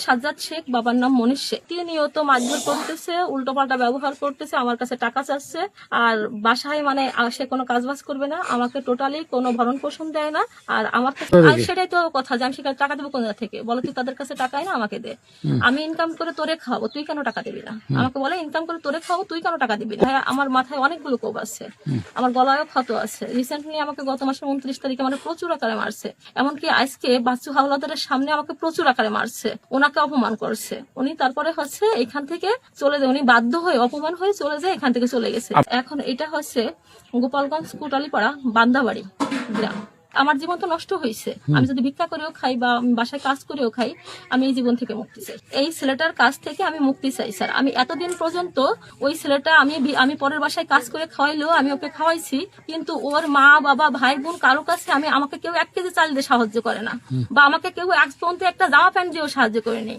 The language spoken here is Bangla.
সাজ্জাদ শেখ, বাবার নাম মনীষ শেখ। নিয়ত মারধর করতেছে, উল্টোপাল্টা ব্যবহার করতেছে, আমার কাছে টাকা চাচ্ছে। আর বাসায় মানে সে কোনো কাজবাজ করবে না, আমাকে টোটালি কোনো ভরণ পোষণ দেয় না। আর আমার কাছে আর সেটাই তো কথা যে আমি সেখানে টাকা দেবো কোন জায়গা থেকে? বলো, তুই তাদের কাছে টাকাই না, আমাকে দে। আমি ইনকাম করে তোরে খাওয়াবো, তুই কেন টাকা দিবি না? আমাকে বলে ইনকাম করে তোরে খাওয়াবো, তুই কেন টাকা দিবি না? হ্যাঁ, আমার মাথায় অনেকগুলো কোপ আছে, আমার গলায়ও ক্ষত আছে। রিসেন্টলি আমাকে গত মাসের 29 তারিখে মানে প্রচুর আকারে মারছে। এমনকি আজকে বাচ্চু হাওলাদারের সামনে আমাকে প্রচুর আকারে মারছে, ওনাকে অপমান করছে। উনি তারপরে হচ্ছে এখান থেকে চলে যায়, উনি বাধ্য হয়ে অপমান হয়ে চলে যায়, এখান থেকে চলে গেছে। এখন এটা হচ্ছে গোপালগঞ্জ কোটালীপাড়া বান্দাবাড়ি গ্রাম। আমার জীবন তো নষ্ট হয়েছে। আমি যদি ভিক্ষা করেও খাই বা বাসায় কাজ করেও খাই, আমি এই জীবন থেকে মুক্তি চাই। এই ছেলেটার কাছ থেকে আমি মুক্তি চাই স্যার। আমি এতদিন পর্যন্ত ওই ছেলেটা আমি পরের বাসায় কাজ করে খাওয়াইলেও আমি ওকে খাওয়াইছি, কিন্তু ওর মা বাবা ভাই বোন কারো কাছে আমাকে কেউ 1 কেজি চাল দিয়ে সাহায্য করে না, বা আমাকে কেউ এক পর্যন্ত একটা জামা প্যান্ট দিয়েও সাহায্য করেনি।